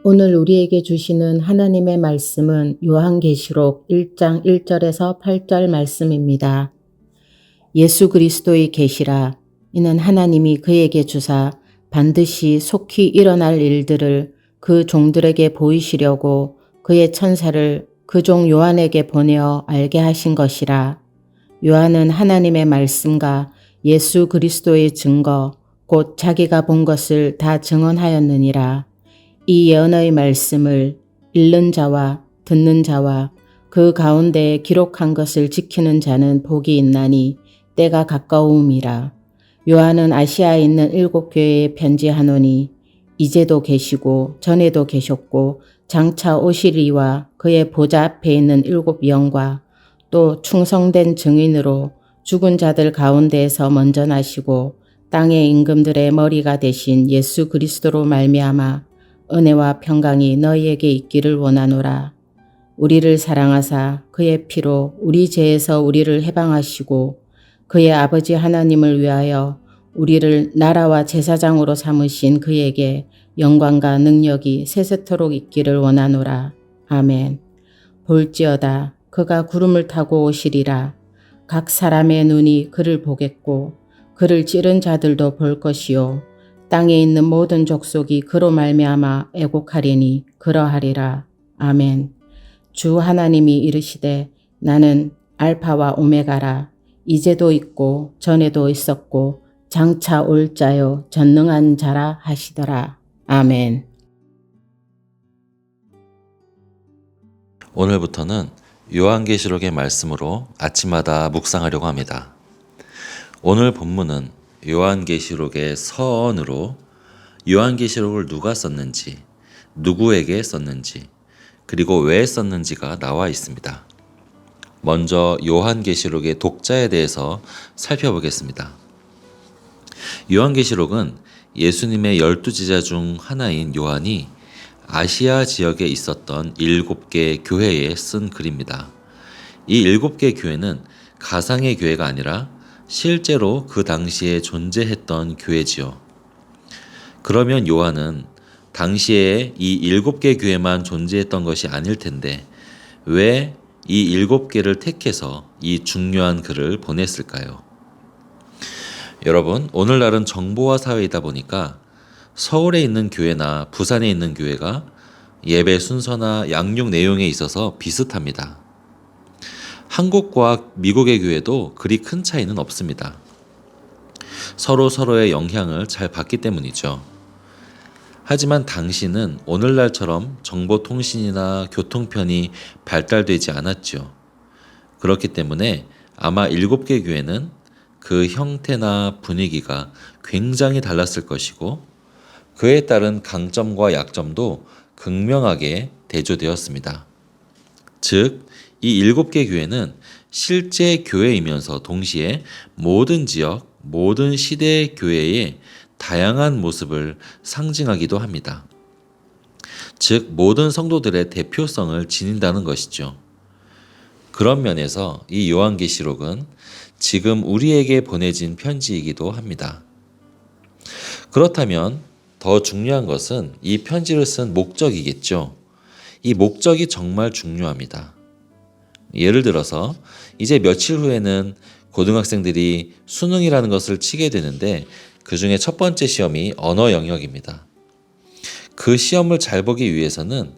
오늘 우리에게 주시는 하나님의 말씀은 요한계시록 1장 1절에서 8절 말씀입니다. 예수 그리스도의 계시라. 이는 하나님이 그에게 주사 반드시 속히 일어날 일들을 그 종들에게 보이시려고 그의 천사를 그 종 요한에게 보내어 알게 하신 것이라. 요한은 하나님의 말씀과 예수 그리스도의 증거 곧 자기가 본 것을 다 증언하였느니라. 이 예언의 말씀을 읽는 자와 듣는 자와 그 가운데 기록한 것을 지키는 자는 복이 있나니 때가 가까움이라. 요한은 아시아에 있는 7교회에 편지하노니 이제도 계시고 전에도 계셨고 장차 오시리와 그의 보좌 앞에 있는 7영과 또 충성된 증인으로 죽은 자들 가운데에서 먼저 나시고 땅의 임금들의 머리가 되신 예수 그리스도로 말미암아 은혜와 평강이 너희에게 있기를 원하노라. 우리를 사랑하사 그의 피로 우리 죄에서 우리를 해방하시고 그의 아버지 하나님을 위하여 우리를 나라와 제사장으로 삼으신 그에게 영광과 능력이 세세토록 있기를 원하노라. 아멘. 볼지어다 그가 구름을 타고 오시리라. 각 사람의 눈이 그를 보겠고 그를 찌른 자들도 볼 것이요 땅에 있는 모든 족속이 그로 말미암아 애곡하리니 그러하리라. 아멘. 주 하나님이 이르시되 나는 알파와 오메가라. 이제도 있고 전에도 있었고 장차 올 자요 전능한 자라 하시더라. 아멘. 오늘부터는 요한계시록의 말씀으로 아침마다 묵상하려고 합니다. 오늘 본문은 요한계시록의 서언으로 요한계시록을 누가 썼는지, 누구에게 썼는지, 그리고 왜 썼는지가 나와 있습니다. 먼저 요한계시록의 독자에 대해서 살펴보겠습니다. 요한계시록은 예수님의 12제자 중 하나인 요한이 아시아 지역에 있었던 7개 교회에 쓴 글입니다. 이 7개 교회는 가상의 교회가 아니라 실제로 그 당시에 존재했던 교회지요. 그러면 요한은 당시에 이 7개 교회만 존재했던 것이 아닐 텐데 왜 이 7개를 택해서 이 중요한 글을 보냈을까요? 여러분, 오늘날은 정보화 사회이다 보니까 서울에 있는 교회나 부산에 있는 교회가 예배 순서나 양육 내용에 있어서 비슷합니다. 한국과 미국의 교회도 그리 큰 차이는 없습니다. 서로의 영향을 잘 받기 때문이죠. 하지만 당시는 오늘날처럼 정보통신이나 교통편이 발달되지 않았죠. 그렇기 때문에 아마 7개 교회는 그 형태나 분위기가 굉장히 달랐을 것이고 그에 따른 강점과 약점도 극명하게 대조되었습니다. 즉, 이 7개 교회는 실제 교회이면서 동시에 모든 지역, 모든 시대의 교회의 다양한 모습을 상징하기도 합니다. 즉, 모든 성도들의 대표성을 지닌다는 것이죠. 그런 면에서 이 요한계시록은 지금 우리에게 보내진 편지이기도 합니다. 그렇다면 더 중요한 것은 이 편지를 쓴 목적이겠죠. 이 목적이 정말 중요합니다. 예를 들어서 이제 며칠 후에는 고등학생들이 수능이라는 것을 치게 되는데 그 중에 첫 번째 시험이 언어 영역입니다. 그 시험을 잘 보기 위해서는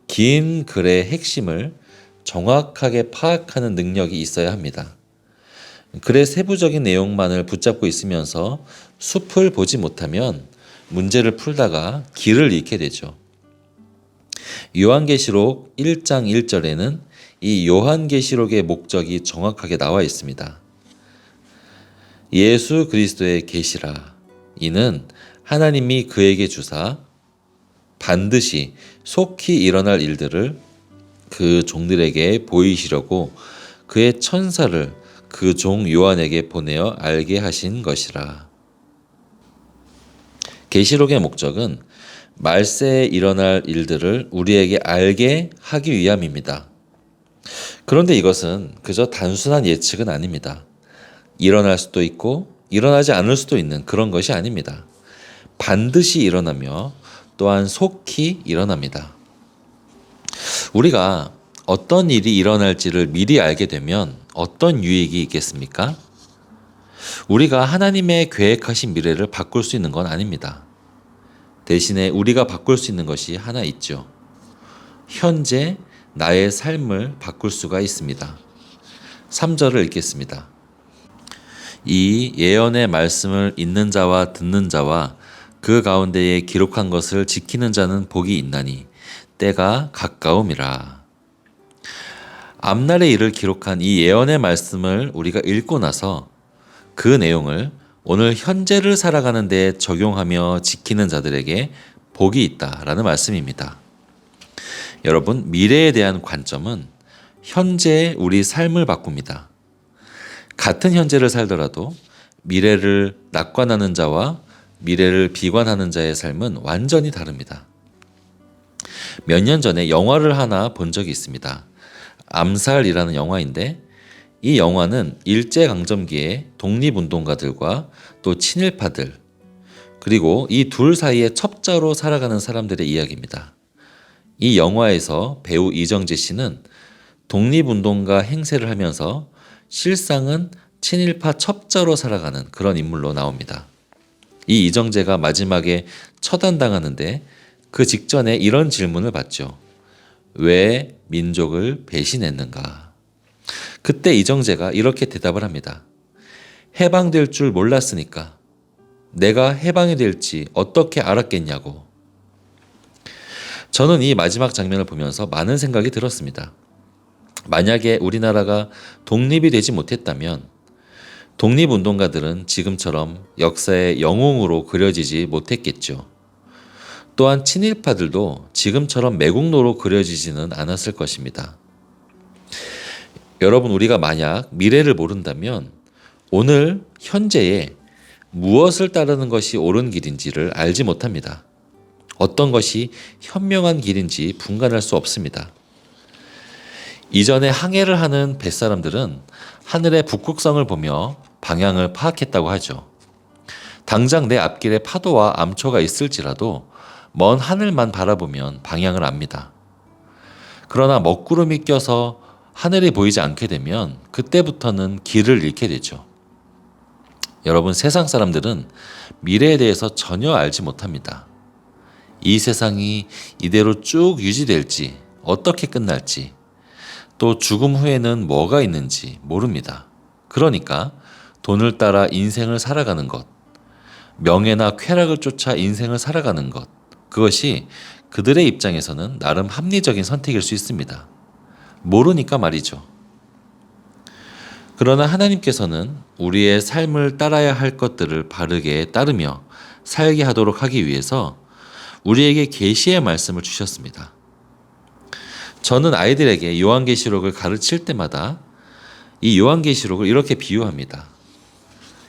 긴 글의 핵심을 정확하게 파악하는 능력이 있어야 합니다. 글의 세부적인 내용만을 붙잡고 있으면서 숲을 보지 못하면 문제를 풀다가 길을 잃게 되죠. 요한계시록 1장 1절에는 이 요한계시록의 목적이 정확하게 나와 있습니다. 예수 그리스도의 계시라. 이는 하나님이 그에게 주사 반드시 속히 일어날 일들을 그 종들에게 보이시려고 그의 천사를 그 종 요한에게 보내어 알게 하신 것이라. 계시록의 목적은 말세에 일어날 일들을 우리에게 알게 하기 위함입니다. 그런데 이것은 그저 단순한 예측은 아닙니다. 일어날 수도 있고 일어나지 않을 수도 있는 그런 것이 아닙니다. 반드시 일어나며 또한 속히 일어납니다. 우리가 어떤 일이 일어날지를 미리 알게 되면 어떤 유익이 있겠습니까? 우리가 하나님의 계획하신 미래를 바꿀 수 있는 건 아닙니다. 대신에 우리가 바꿀 수 있는 것이 하나 있죠. 현재 나의 삶을 바꿀 수가 있습니다. 3절을 읽겠습니다. 이 예언의 말씀을 읽는 자와 듣는 자와 그 가운데에 기록한 것을 지키는 자는 복이 있나니 때가 가까움이라. 앞날의 일을 기록한 이 예언의 말씀을 우리가 읽고 나서 그 내용을 오늘 현재를 살아가는 데 적용하며 지키는 자들에게 복이 있다라는 말씀입니다. 여러분, 미래에 대한 관점은 현재의 우리 삶을 바꿉니다. 같은 현재를 살더라도 미래를 낙관하는 자와 미래를 비관하는 자의 삶은 완전히 다릅니다. 몇 년 전에 영화를 하나 본 적이 있습니다. 암살이라는 영화인데 이 영화는 일제강점기에 독립운동가들과 또 친일파들 그리고 이 둘 사이에 첩자로 살아가는 사람들의 이야기입니다. 이 영화에서 배우 이정재 씨는 독립운동가 행세를 하면서 실상은 친일파 첩자로 살아가는 그런 인물로 나옵니다. 이 이정재가 마지막에 처단당하는데 그 직전에 이런 질문을 받죠. 왜 민족을 배신했는가? 그때 이정재가 이렇게 대답을 합니다. 해방될 줄 몰랐으니까. 내가 해방이 될지 어떻게 알았겠냐고. 저는 이 마지막 장면을 보면서 많은 생각이 들었습니다. 만약에 우리나라가 독립이 되지 못했다면 독립운동가들은 지금처럼 역사의 영웅으로 그려지지 못했겠죠. 또한 친일파들도 지금처럼 매국노로 그려지지는 않았을 것입니다. 여러분, 우리가 만약 미래를 모른다면 오늘 현재에 무엇을 따르는 것이 옳은 길인지를 알지 못합니다. 어떤 것이 현명한 길인지 분간할 수 없습니다. 이전에 항해를 하는 뱃사람들은 하늘의 북극성을 보며 방향을 파악했다고 하죠. 당장 내 앞길에 파도와 암초가 있을지라도 먼 하늘만 바라보면 방향을 압니다. 그러나 먹구름이 껴서 하늘이 보이지 않게 되면 그때부터는 길을 잃게 되죠. 여러분, 세상 사람들은 미래에 대해서 전혀 알지 못합니다. 이 세상이 이대로 쭉 유지될지, 어떻게 끝날지, 또 죽음 후에는 뭐가 있는지 모릅니다. 그러니까 돈을 따라 인생을 살아가는 것, 명예나 쾌락을 쫓아 인생을 살아가는 것, 그것이 그들의 입장에서는 나름 합리적인 선택일 수 있습니다. 모르니까 말이죠. 그러나 하나님께서는 우리의 삶을 따라야 할 것들을 바르게 따르며 살게 하도록 하기 위해서 우리에게 계시의 말씀을 주셨습니다. 저는 아이들에게 요한계시록을 가르칠 때마다 이 요한계시록을 이렇게 비유합니다.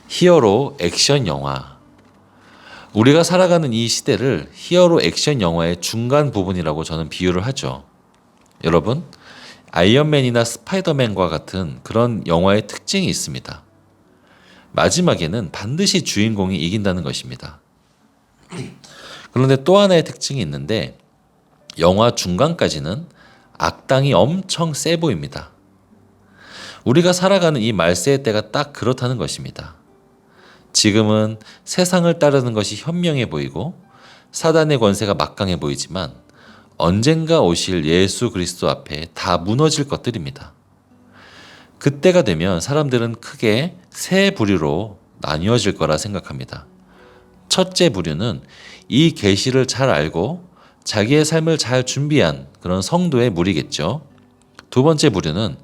히어로 액션 영화. 우리가 살아가는 이 시대를 히어로 액션 영화의 중간 부분이라고 저는 비유를 하죠. 여러분, 아이언맨이나 스파이더맨과 같은 그런 영화의 특징이 있습니다. 마지막에는 반드시 주인공이 이긴다는 것입니다. 그런데 또 하나의 특징이 있는데 영화 중간까지는 악당이 엄청 세 보입니다. 우리가 살아가는 이 말세의 때가 딱 그렇다는 것입니다. 지금은 세상을 따르는 것이 현명해 보이고 사단의 권세가 막강해 보이지만 언젠가 오실 예수 그리스도 앞에 다 무너질 것들입니다. 그때가 되면 사람들은 크게 세 부류로 나뉘어질 거라 생각합니다. 첫째 부류는 이 계시를 잘 알고 자기의 삶을 잘 준비한 그런 성도의 무리겠죠. 두 번째 부류는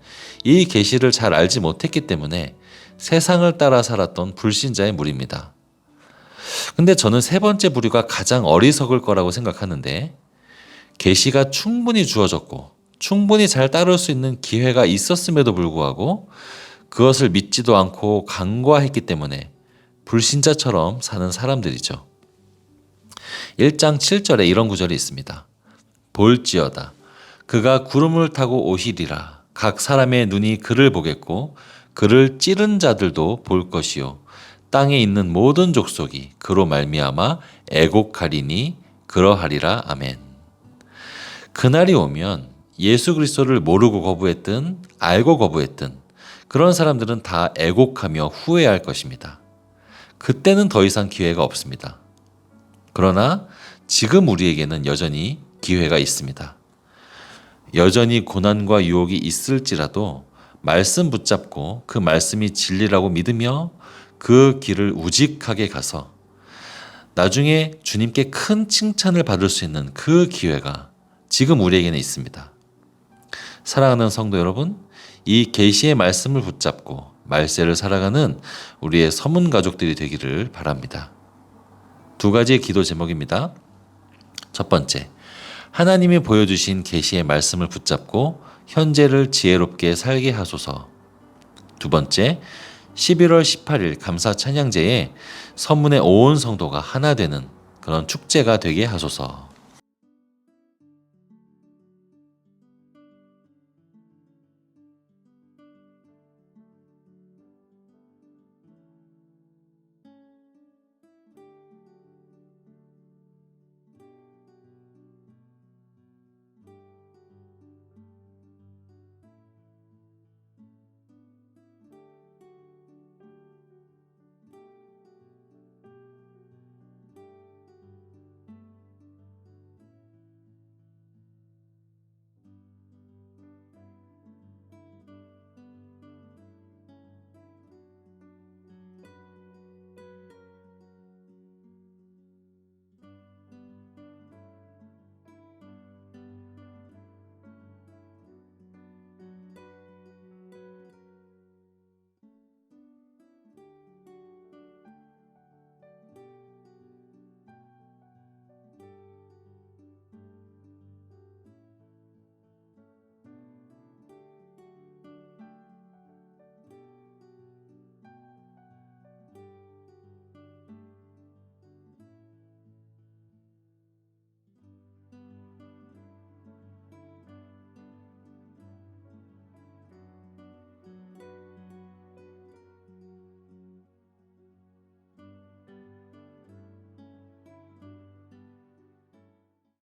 이 계시를 잘 알지 못했기 때문에 세상을 따라 살았던 불신자의 무리입니다. 근데 저는 세 번째 부류가 가장 어리석을 거라고 생각하는데 계시가 충분히 주어졌고 충분히 잘 따를 수 있는 기회가 있었음에도 불구하고 그것을 믿지도 않고 간과했기 때문에 불신자처럼 사는 사람들이죠. 1장 7절에 이런 구절이 있습니다. 볼지어다 그가 구름을 타고 오시리라. 각 사람의 눈이 그를 보겠고 그를 찌른 자들도 볼 것이요 땅에 있는 모든 족속이 그로 말미암아 애곡하리니 그러하리라. 아멘. 그날이 오면 예수 그리스도를 모르고 거부했든 알고 거부했든 그런 사람들은 다 애곡하며 후회할 것입니다. 그때는 더 이상 기회가 없습니다. 그러나 지금 우리에게는 여전히 기회가 있습니다. 여전히 고난과 유혹이 있을지라도 말씀 붙잡고 그 말씀이 진리라고 믿으며 그 길을 우직하게 가서 나중에 주님께 큰 칭찬을 받을 수 있는 그 기회가 지금 우리에게는 있습니다. 사랑하는 성도 여러분, 이 계시의 말씀을 붙잡고 말세를 살아가는 우리의 서문 가족들이 되기를 바랍니다. 두 가지의 기도 제목입니다. 첫 번째, 하나님이 보여주신 계시의 말씀을 붙잡고 현재를 지혜롭게 살게 하소서. 두 번째, 11월 18일 감사 찬양제에 서문의 온 성도가 하나 되는 그런 축제가 되게 하소서.